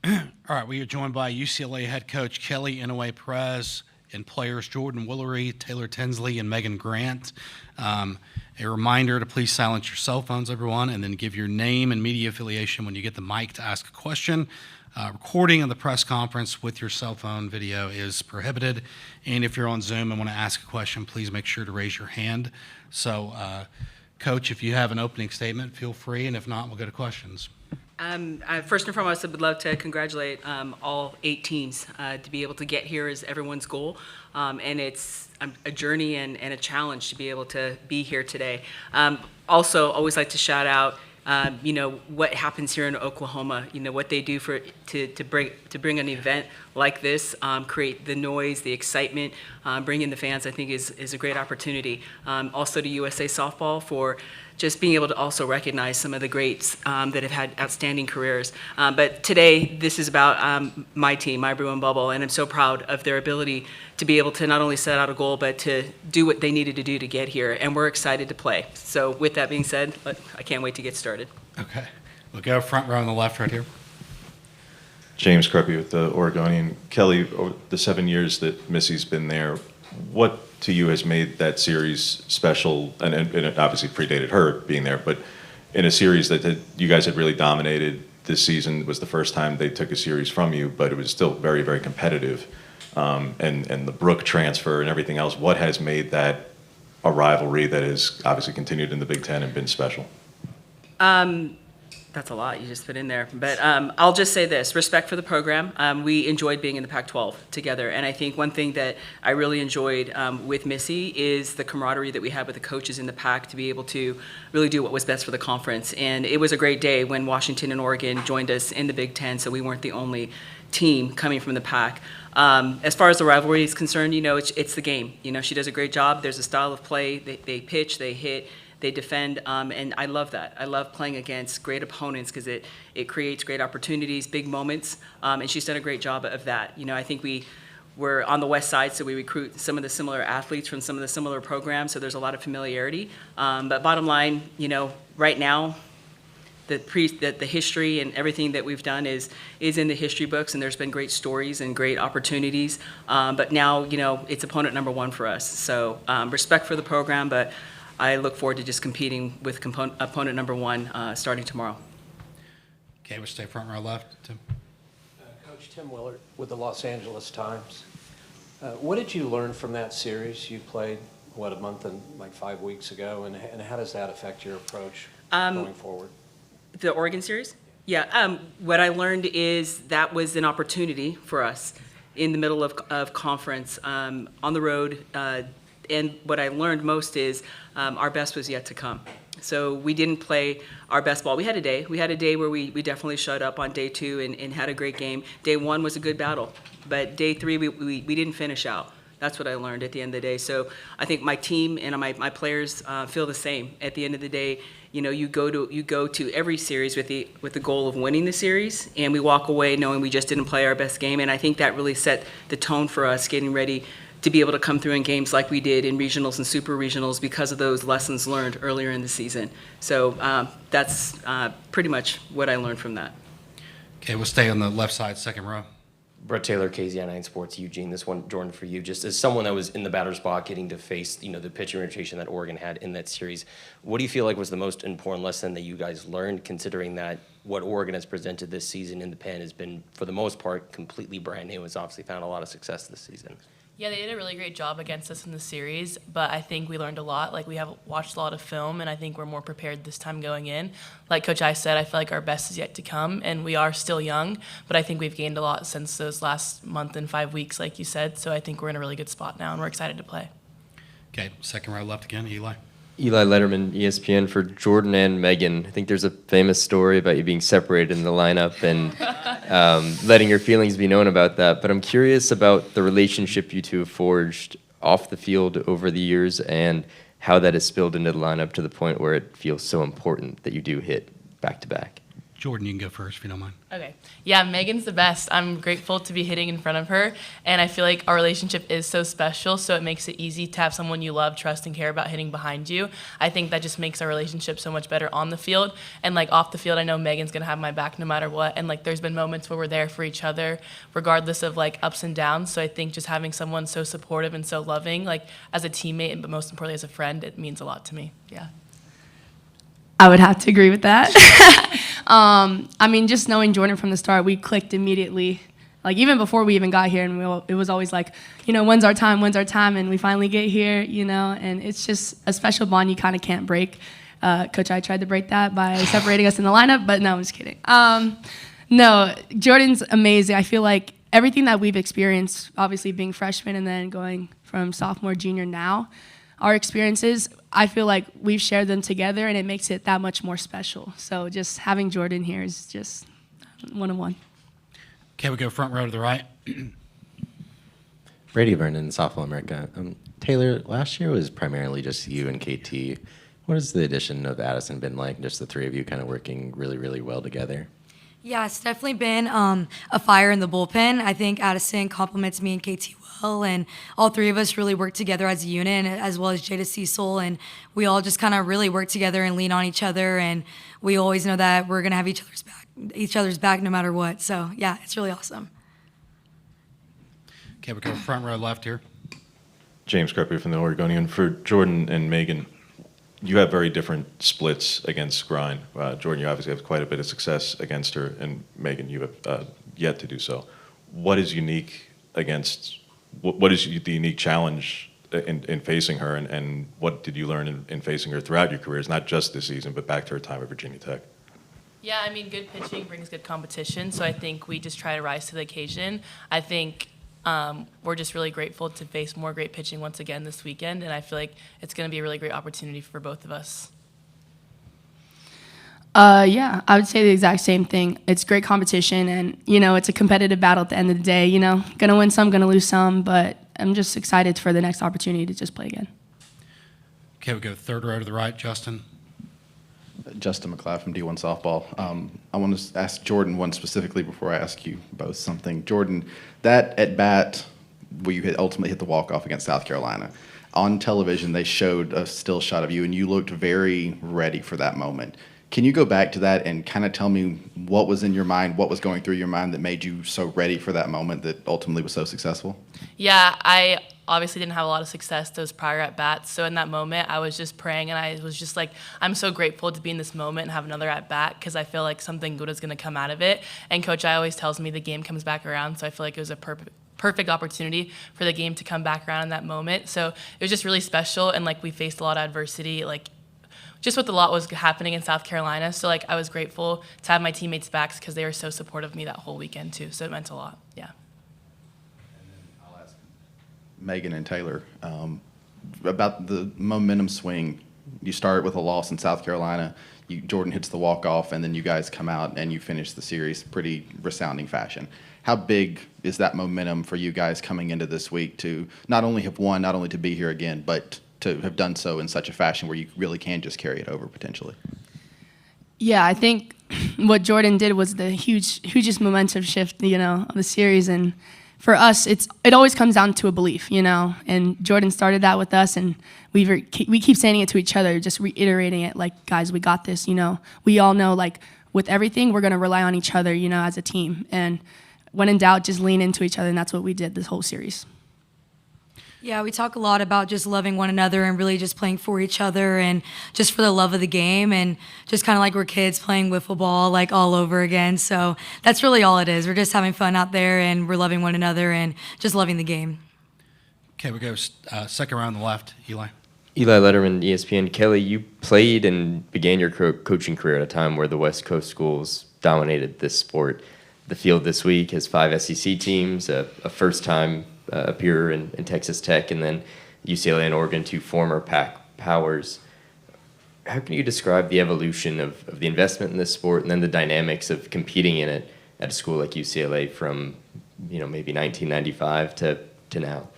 All right, we are joined by UCLA head coach Kelly Inouye Perez and players Jordan Willery, Taylor Tinsley, and Megan Grant. A reminder to please silence your cell phones, everyone, and then give your name and media affiliation when you get the mic to ask a question. Recording of the press conference with your cell phone video is prohibited, and if you're on Zoom and want to ask a question, please make sure to raise your hand. So, Coach, if you have an opening statement, feel free, and if not, we'll go to questions. First and foremost, I would love to congratulate all 8 teams. To be able to get here is everyone's goal, and it's a journey and a challenge to be able to be here today. Also, always like to shout out, what happens here in Oklahoma. What they do to bring an event like this, create the noise, the excitement, bring in the fans. I think is a great opportunity. Also to USA Softball for just being able to also recognize some of the greats that have had outstanding careers. But today, this is about my team, my Bruin Bubble, and I'm so proud of their ability to be able to not only set out a goal, but to do what they needed to do to get here, and we're excited to play. So with that being said, I can't wait to get started. Okay. We'll go front row on the left right here. James Kreppe with the Oregonian. Kelly, over the 7 years that Missy's been there, what to you has made that series special? And it obviously predated her being there, but in a series that you guys had really dominated this season, was the first time they took a series from you, but it was still very, very competitive. And the Brook transfer and everything else, what has made that a rivalry that has obviously continued in the Big Ten and been special? That's a lot you just put in there. But I'll just say this, respect for the program. We enjoyed being in the Pac-12 together. And I think one thing that I really enjoyed with Missy is the camaraderie that we had with the coaches in the Pac to be able to really do what was best for the conference. And it was a great day when Washington and Oregon joined us in the Big Ten, so we weren't the only team coming from the Pac. As far as the rivalry is concerned, it's the game. She does a great job. There's a style of play. They pitch, they hit, they defend, and I love that. I love playing against great opponents because it creates great opportunities, big moments, and she's done a great job of that. I think we're on the west side, so we recruit some of the similar athletes from some of the similar programs, so there's a lot of familiarity. But bottom line, right now, the history and everything that we've done is in the history books, and there's been great stories and great opportunities. But now, it's opponent number 1 for us. So respect for the program, but I look forward to just competing with opponent number 1 starting tomorrow. Okay, we'll stay front row left. Tim. Coach Tim Willard with the Los Angeles Times. What did you learn from that series you played, a month and 5 weeks ago, and how does that affect your approach going forward? The Oregon series? Yeah, what I learned is that was an opportunity for us in the middle of conference, on the road, and what I learned most is our best was yet to come. So we didn't play our best ball. We had a day. We had a day where we definitely showed up on day 2 and had a great game. Day 1 was a good battle, but day 3 we didn't finish out. That's what I learned at the end of the day. So I think my team and my players feel the same. At the end of the day, you go to every series with the goal of winning the series, and we walk away knowing we just didn't play our best game. And I think that really set the tone for us getting ready to be able to come through in games like we did in regionals and super regionals because of those lessons learned earlier in the season. So that's pretty much what I learned from that. Okay, we'll stay on the left side, second row. Brett Taylor, KZI9 Sports, Eugene. This one, Jordan, for you. Just as someone that was in the batter's spot, getting to face, the pitching rotation that Oregon had in that series, what do you feel like was the most important lesson that you guys learned, considering that what Oregon has presented this season in the pen has been, for the most part, completely brand new? Has obviously found a lot of success this season. Yeah, they did a really great job against us in the series, but I think we learned a lot. We have watched a lot of film, and I think we're more prepared this time going in. Like Coach I said, I feel like our best is yet to come, and we are still young, but I think we've gained a lot since those last month and 5 weeks, like you said, so I think we're in a really good spot now, and we're excited to play. Okay, second row left again, Eli. Eli Letterman, ESPN, for Jordan and Megan. I think there's a famous story about you being separated in the lineup and letting your feelings be known about that. But I'm curious about the relationship you two have forged off the field over the years and how that has spilled into the lineup to the point where it feels so important that you do hit back-to-back. Jordan, you can go first if you don't mind. Okay. Yeah, Megan's the best. I'm grateful to be hitting in front of her, and I feel like our relationship is so special, so it makes it easy to have someone you love, trust, and care about hitting behind you. I think that just makes our relationship so much better on the field, and like off the field, I know Megan's gonna have my back no matter what, and like there's been moments where we're there for each other, regardless of like ups and downs. So I think just having someone so supportive and so loving, like as a teammate, but most importantly as a friend, it means a lot to me. Yeah. I would have to agree with that. I mean, just knowing Jordan from the start, we clicked immediately. Like, even before we even got here, and it was always like, when's our time, and we finally get here, and it's just a special bond you kind of can't break. Coach I tried to break that by separating us in the lineup, but no, I'm just kidding. No, Jordan's amazing. I feel like everything that we've experienced, obviously being freshmen and then going from sophomore, junior now, our experiences, I feel like we've shared them together, and it makes it that much more special. So just having Jordan here is just one-on-one. Okay, we go front row to the right. Brady Vernon, Softball America. Taylor, last year was primarily just you and KT. What has the addition of Addison been like, just the three of you kind of working really, really well together? Yeah, it's definitely been a fire in the bullpen. I think Addison compliments me and KT well, and all three of us really work together as a unit, and as well as Jada Cecil, and we all just kind of really work together and lean on each other, and we always know that we're gonna have each other's back no matter what. So yeah, it's really awesome. Okay, we go front row left here. James Crepey from the Oregonian. For Jordan and Megan, you have very different splits against Grind. Jordan, you obviously have quite a bit of success against her, and Megan, you have yet to do so. What is unique against, what is the unique challenge in facing her, and what did you learn in facing her throughout your careers, not just this season, but back to her time at Virginia Tech? Yeah, I mean, good pitching brings good competition, so I think we just try to rise to the occasion. I think we're just really grateful to face more great pitching once again this weekend, and I feel like it's going to be a really great opportunity for both of us. Yeah, I would say the exact same thing. It's great competition, and, it's a competitive battle at the end of the day. Going to win some, going to lose some, but I'm just excited for the next opportunity to just play again. Okay, we go third row to the right. Justin. Justin McLeod from D1 Softball. I want to ask Jordan one specifically before I ask you both something. Jordan, that at bat where you ultimately hit the walk-off against South Carolina, on television they showed a still shot of you, and you looked very ready for that moment. Can you go back to that and kind of tell me what was in your mind, what was going through your mind that made you so ready for that moment that ultimately was so successful? Yeah, I obviously didn't have a lot of success those prior at-bats, so in that moment I was just praying, and I was just like, I'm so grateful to be in this moment and have another at-bat, because I feel like something good is going to come out of it. And Coach I always tells me the game comes back around, so I feel like it was a perfect opportunity for the game to come back around in that moment. So it was just really special, and like we faced a lot of adversity, like just with a lot was happening in South Carolina. So like I was grateful to have my teammates' backs because they were so supportive of me that whole weekend too. So it meant a lot. Yeah. And then I'll ask Megan and Taylor about the momentum swing. You start with a loss in South Carolina. Jordan hits the walk-off, and then you guys come out and you finish the series pretty resounding fashion. How big is that momentum for you guys coming into this week to not only have won, not only to be here again, but to have done so in such a fashion where you really can just carry it over potentially? Yeah, I think what Jordan did was the hugest momentum shift, of the series. And for us, it always comes down to a belief, And Jordan started that with us, and we keep saying it to each other, just reiterating it, like, guys, we got this. We all know, like, with everything, we're gonna rely on each other, as a team. And when in doubt, just lean into each other, and that's what we did this whole series. Yeah, we talk a lot about just loving one another and really just playing for each other and just for the love of the game, and just kind of like we're kids playing wiffle ball like all over again. So that's really all it is. We're just having fun out there, and we're loving one another and just loving the game. Okay, we go second row on the left. Eli. Eli Letterman, ESPN. Kelly, you played and began your coaching career at a time where the West Coast schools dominated this sport. The field this week has 5 SEC teams, a first-time appear in Texas Tech, and then UCLA and Oregon, 2 former Pac powers. How can you describe the evolution of the investment in this sport, and then the dynamics of competing in it at a school like UCLA from, maybe 1995 to now?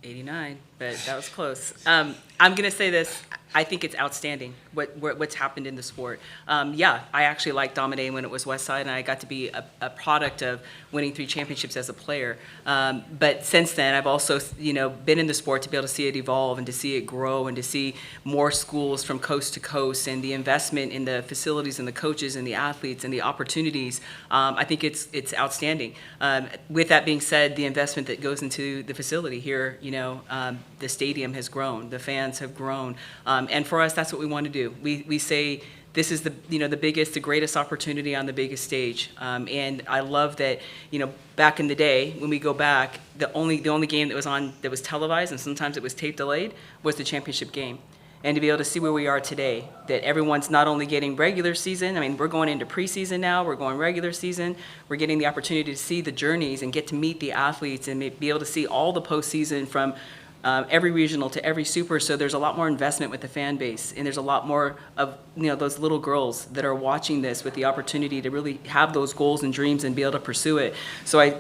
89, but that was close. I'm going to say this. I think it's outstanding what's happened in the sport. Yeah, I actually liked Domine when it was Westside, and I got to be a product of winning 3 championships as a player. But since then, I've also been in the sport to be able to see it evolve and to see it grow and to see more schools from coast to coast and the investment in the facilities and the coaches and the athletes and the opportunities. I think it's outstanding. With that being said, the investment that goes into the facility here, the stadium has grown, the fans have grown. And for us, that's what we want to do. We say this is the biggest, the greatest opportunity on the biggest stage. And I love that, back in the day, when we go back, the only game that was televised, and sometimes it was tape delayed, was the championship game. And to be able to see where we are today, that everyone's not only getting regular season, I mean, we're going into preseason now, we're going regular season, we're getting the opportunity to see the journeys and get to meet the athletes and be able to see all the postseason from every regional to every super. So there's a lot more investment with the fan base, and there's a lot more of those little girls that are watching this with the opportunity to really have those goals and dreams and be able to pursue it. So I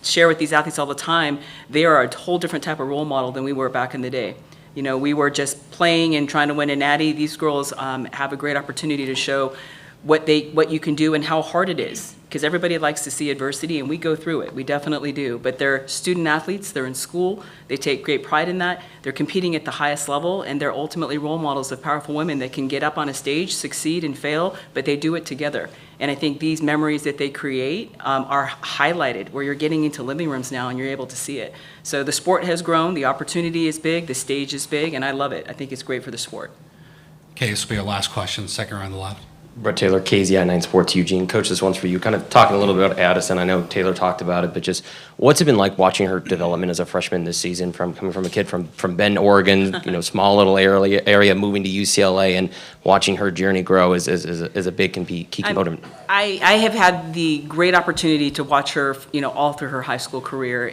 share with these athletes all the time, they are a whole different type of role model than we were back in the day. We were just playing and trying to win a natty. These girls have a great opportunity to show what you can do and how hard it is. Because everybody likes to see adversity, and we go through it. We definitely do. But they're student athletes. They're in school. They take great pride in that. They're competing at the highest level, and they're ultimately role models of powerful women that can get up on a stage, succeed, and fail, but they do it together. And I think these memories that they create are highlighted, where you're getting into living rooms now and you're able to see it. So the sport has grown. The opportunity is big. The stage is big, and I love it. I think it's great for the sport. Okay, this will be our last question, second row on the left. Brett Taylor, KZI9 Sports Eugene. Coach, this one's for you. Kind of talking a little bit about Addison. I know Taylor talked about it, but just what's it been like watching her development as a freshman this season, coming from a kid from Bend, Oregon, small little area, moving to UCLA, and watching her journey grow is a big key component. I have had the great opportunity to watch her, all through her high school career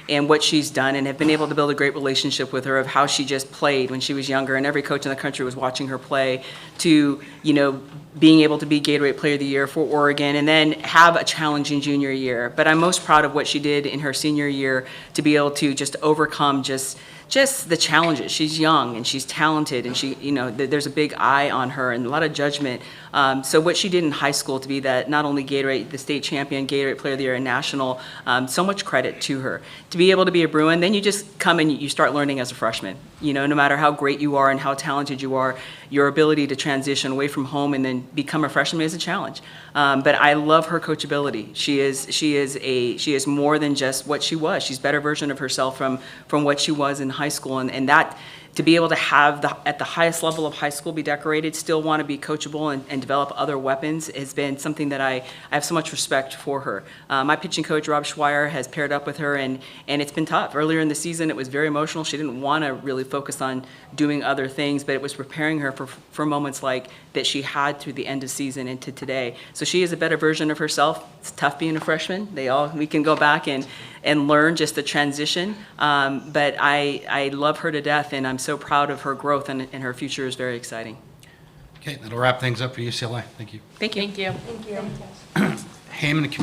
and what she's done, and have been able to build a great relationship with her of how she just played when she was younger, and every coach in the country was watching her play, to being able to be Gatorade Player of the Year for Oregon, and then have a challenging junior year. But I'm most proud of what she did in her senior year to be able to just overcome just the challenges. She's young and she's talented, and she, there's a big eye on her and a lot of judgment. So what she did in high school to be that not only Gatorade, the state champion, Gatorade Player of the Year, and national, so much credit to her. To be able to be a Bruin, then you just come and you start learning as a freshman. No matter how great you are and how talented you are, your ability to transition away from home and then become a freshman is a challenge. But I love her coachability. She is more than just what she was. She's a better version of herself from what she was in high school, and that, to be able to have at the highest level of high school be decorated, still want to be coachable and develop other weapons, has been something that I have so much respect for her. My pitching coach, Rob Schweier, has paired up with her, and it's been tough. Earlier in the season, it was very emotional. She didn't want to really focus on doing other things, but it was preparing her for moments like that she had through the end of season into today. So she is a better version of herself. It's tough being a freshman. We can go back and learn just the transition. But I love her to death, and I'm so proud of her growth, and her future is very exciting. Okay, that'll wrap things up for UCLA. Thank you. Thank you. Thank you. Hammond